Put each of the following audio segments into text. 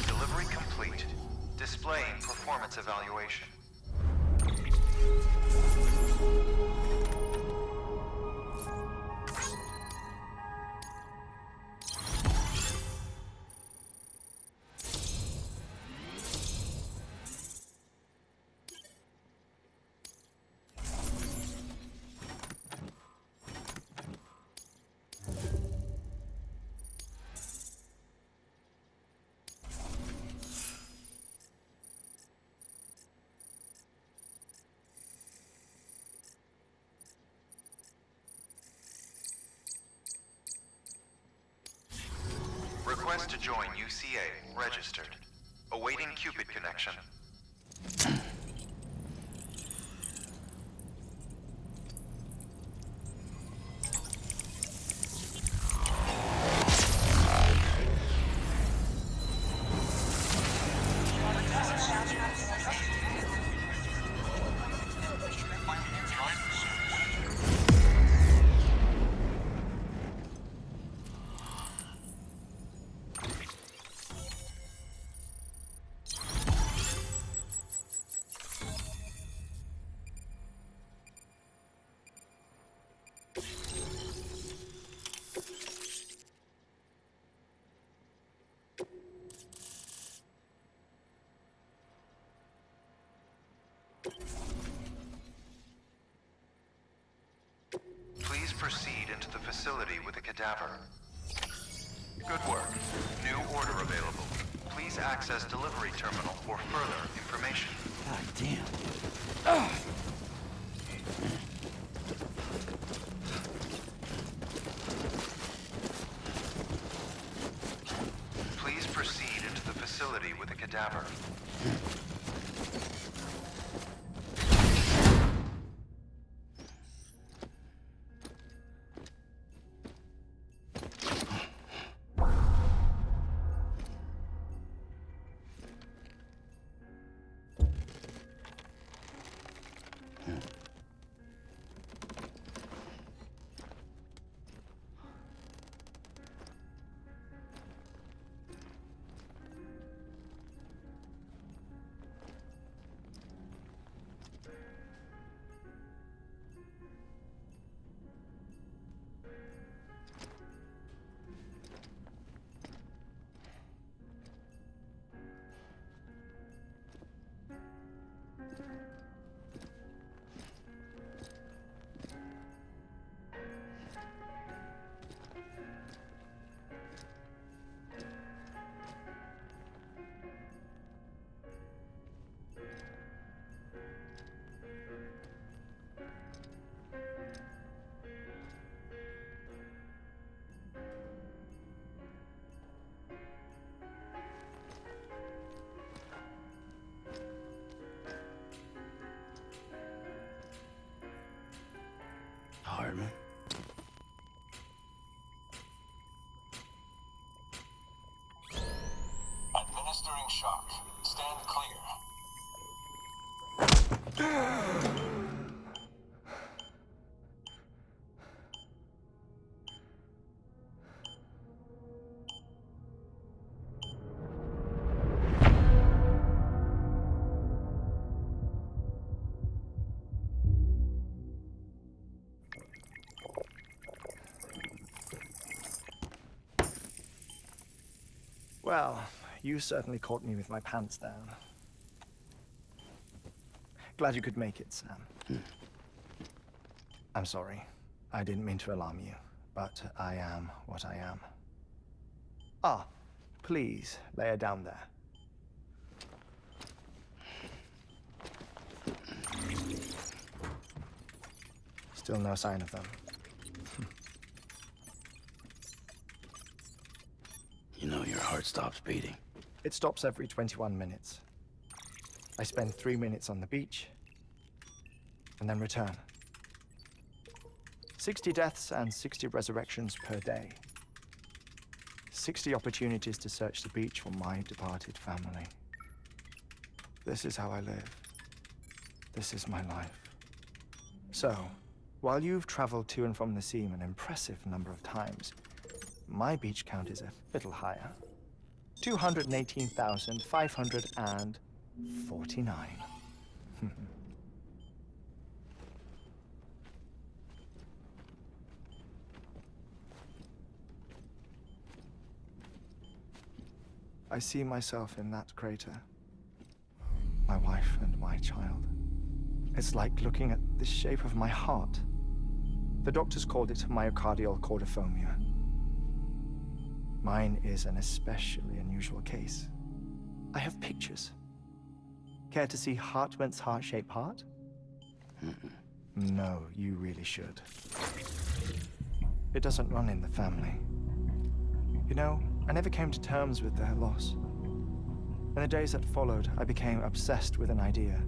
Delivery complete. Displaying performance evaluation. Request to join UCA. Registered. Awaiting Cupid connection. Please proceed into the facility with the cadaver. Good work. New order available. Please access delivery terminal for further information. God damn. Please proceed into the facility with the cadaver. Hardman. Administering shock. Stand clear. Well, you certainly caught me with my pants down. Glad you could make it, Sam. I'm sorry. I didn't mean to alarm you, but I am what I am. Ah, please, lay her down there. Still no sign of them. You know your heart stops beating. It stops every 21 minutes. I spend 3 minutes on the beach, and then return. 60 deaths and 60 resurrections per day. 60 opportunities to search the beach for my departed family. This is how I live. This is my life. So, While you've traveled to and from the sea an impressive number of times, my beach count is a little higher. 218,549. I see myself in that crater. My wife and my child. It's like looking at the shape of my heart. The doctors called it myocardial cordiformia. Mine is an especially unusual case. I have pictures. Care to see Hartman's heart-shaped heart? No, you really should. It doesn't run in the family. You know, I never came to terms with their loss. In the days that followed, I became obsessed with an idea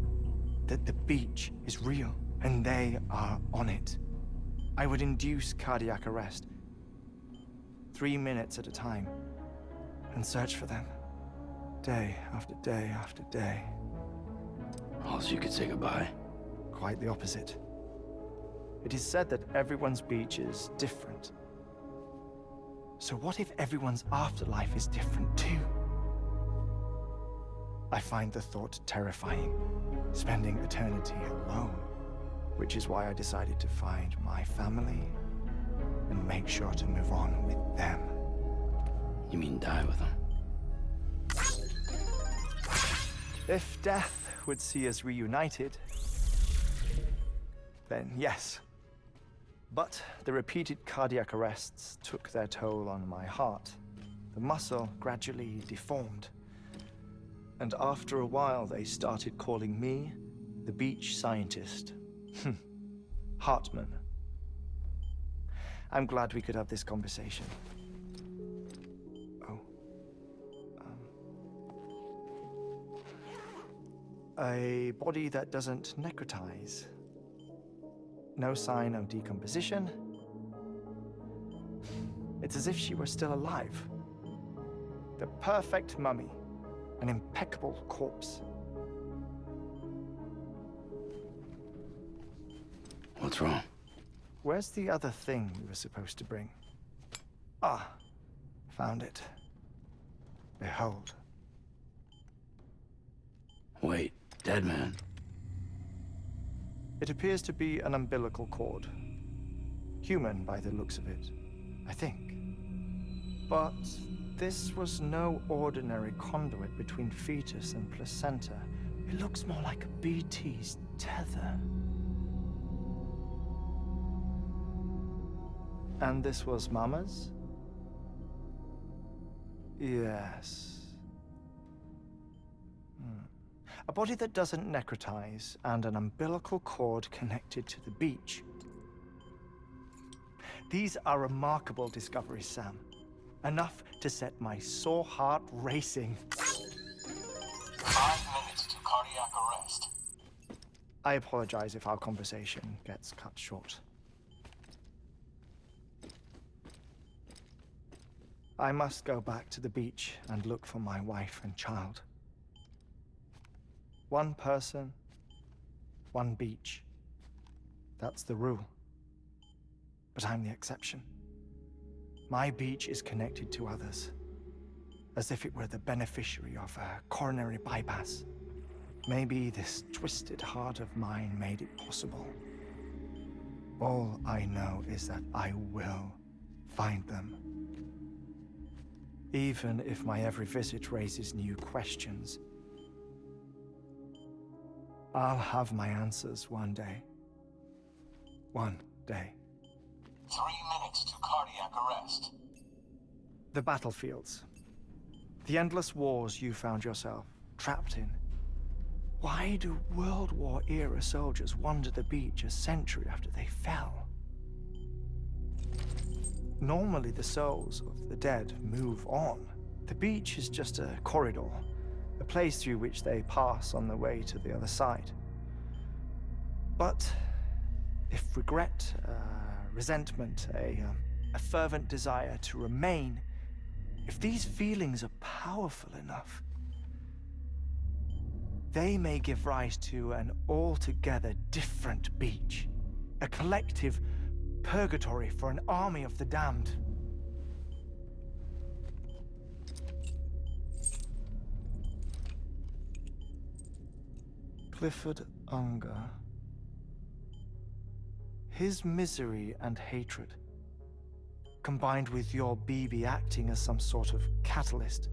that the beach is real and they are on it. I would induce cardiac arrest, 3 minutes at a time, and search for them, day after day after day. All so you could say goodbye. Quite the opposite. It is said that everyone's beach is different. So what if everyone's afterlife is different too? I find the thought terrifying, spending eternity alone, which is why I decided to find my family and make sure to move on with them. You mean die with them? If death would see us reunited, then yes. But the repeated cardiac arrests took their toll on my heart. The muscle gradually deformed. And after a while, they started calling me the beach scientist. Hartman. I'm glad we could have this conversation. Oh. A body that doesn't necrotize. No sign of decomposition. It's as if she were still alive. The perfect mummy. An impeccable corpse. What's wrong? Where's the other thing we were supposed to bring? Ah, found it. Behold. Wait, dead man. It appears to be an umbilical cord. Human by the looks of it, I think. But this was no ordinary conduit between fetus and placenta. It looks more like a BT's tether. And this was Mama's? Yes. A body that doesn't necrotize and an umbilical cord connected to the beach. These are remarkable discoveries, Sam. Enough to set my sore heart racing. 5 minutes to cardiac arrest. I apologize if our conversation gets cut short. I must go back to the beach and look for my wife and child. One person, one beach. That's the rule. But I'm the exception. My beach is connected to others, as if it were the beneficiary of a coronary bypass. Maybe this twisted heart of mine made it possible. All I know is that I will find them. Even if my every visit raises new questions, I'll have my answers one day. One day. 3 minutes to cardiac arrest. The battlefields. The endless wars you found yourself trapped in. Why do World War-era soldiers wander the beach a century after they fell? Normally, the souls of the dead move on. The beach is just a corridor, a place through which they pass on the way to the other side. But if regret, resentment, a fervent desire to remain, if these feelings are powerful enough, they may give rise to an altogether different beach. A collective purgatory for an army of the damned. Clifford Unger. His misery and hatred, combined with your BB acting as some sort of catalyst,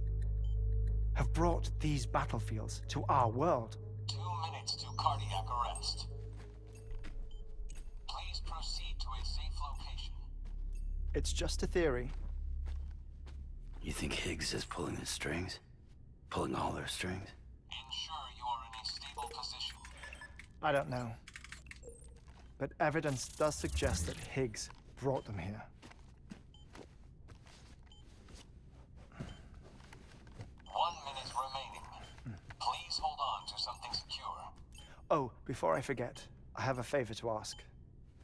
have brought these battlefields to our world. 2 minutes to cardiac arrest. Please proceed to a safe location. It's just a theory. You think Higgs is pulling the strings? Pulling all their strings? Ensure you are in a stable position. I don't know. But evidence does suggest that Higgs brought them here. 1 minute remaining. Please hold on to something secure. Oh, before I forget, I have a favor to ask.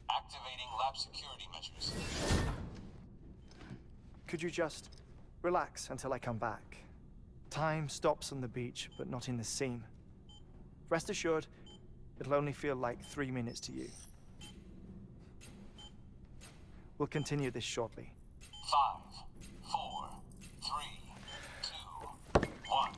Activating lab security measures. Could you just relax until I come back? Time stops on the beach, but not in the scene. Rest assured, it'll only feel like 3 minutes to you. We'll continue this shortly. 5, 4, 3, 2, 1.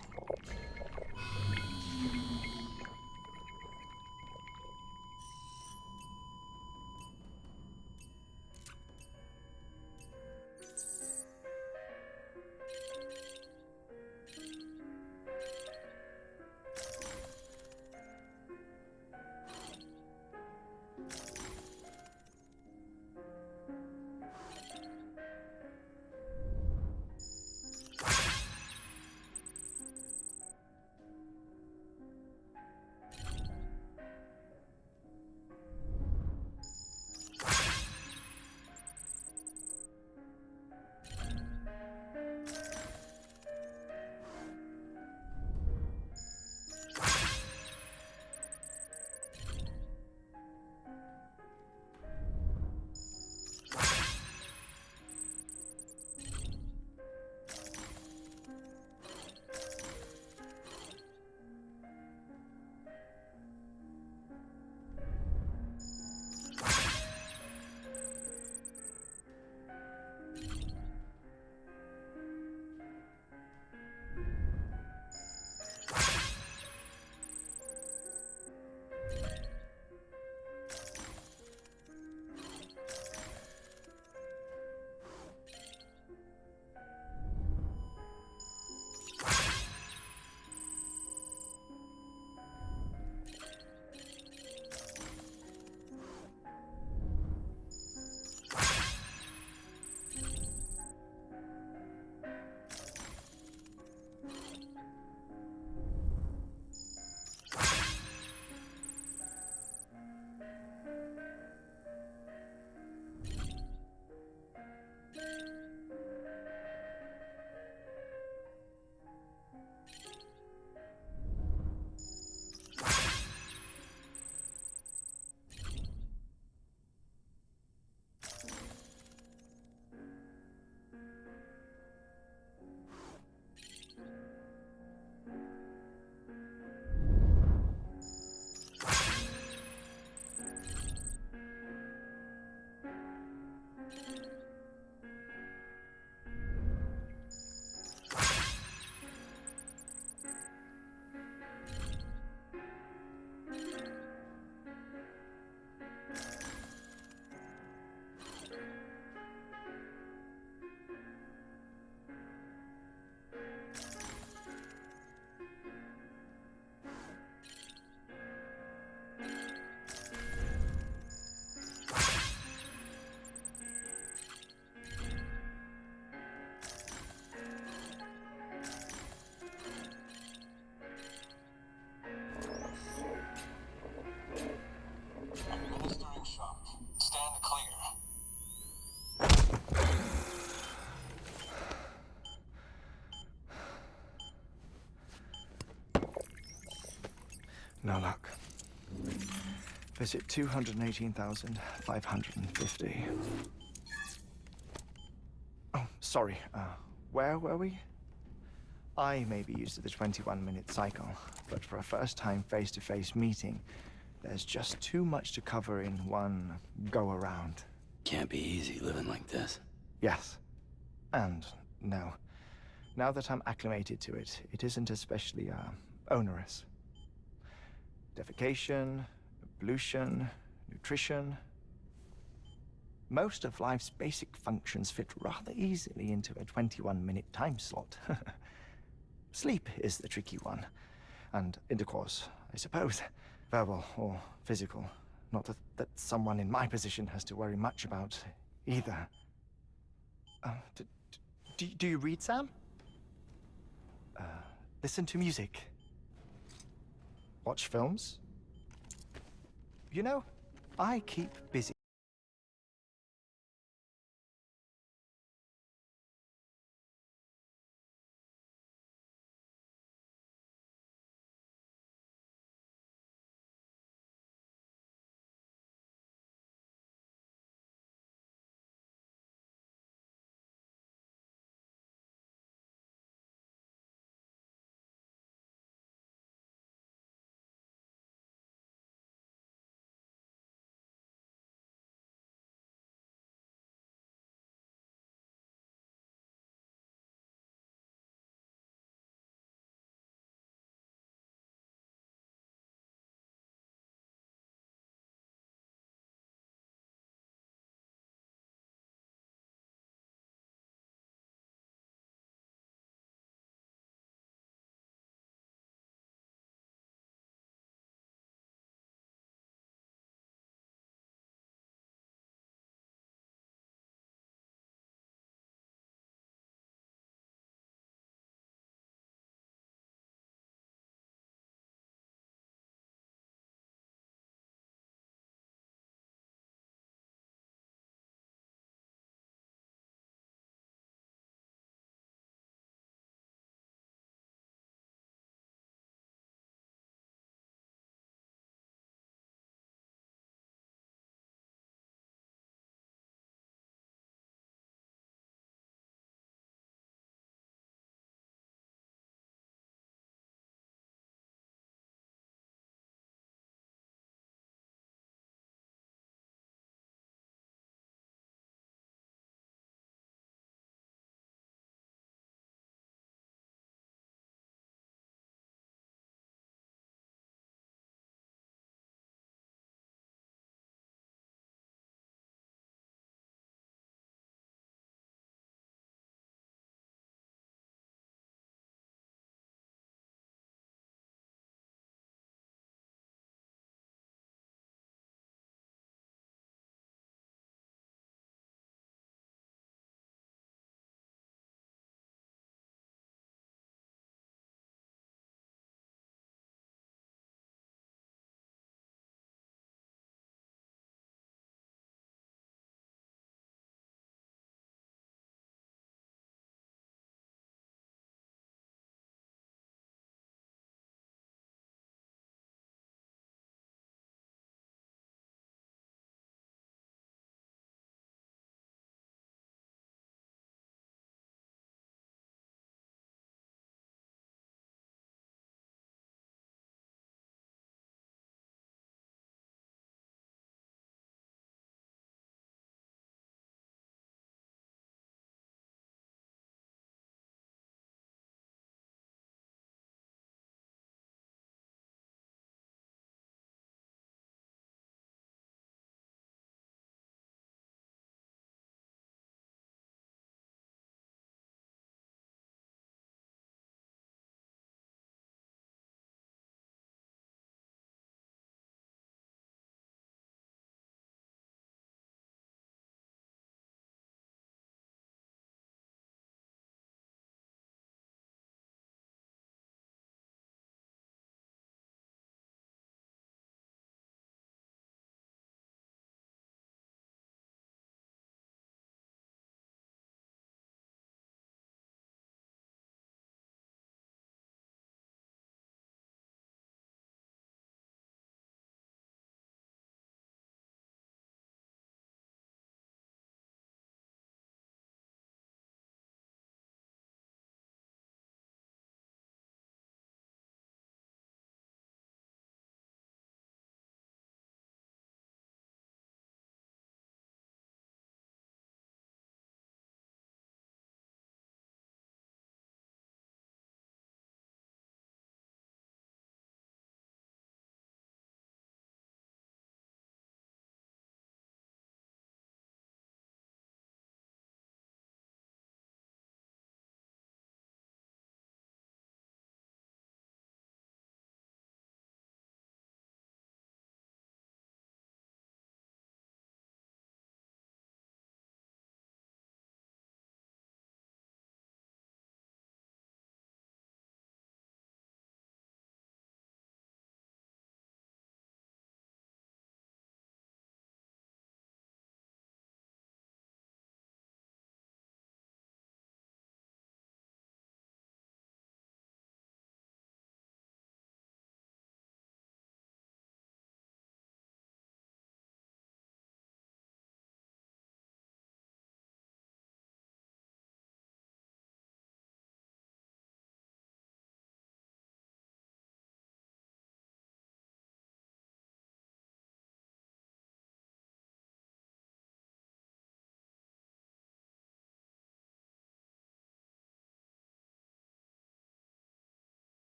No luck. Visit 218,550. Oh, sorry. Where were we? I may be used to the 21-minute cycle, but for a first-time face-to-face meeting, There's just too much to cover in one go-around. Can't be easy living like this. Yes. And no. Now that I'm acclimated to it, it isn't especially, onerous. Defecation, pollution, nutrition. Most of life's basic functions fit rather easily into a 21-minute time slot. Sleep is the tricky one. And intercourse, I suppose. Verbal or physical. Not that someone in my position has to worry much about either. Do you read, Sam? Listen to music. Watch films? You know, I keep busy.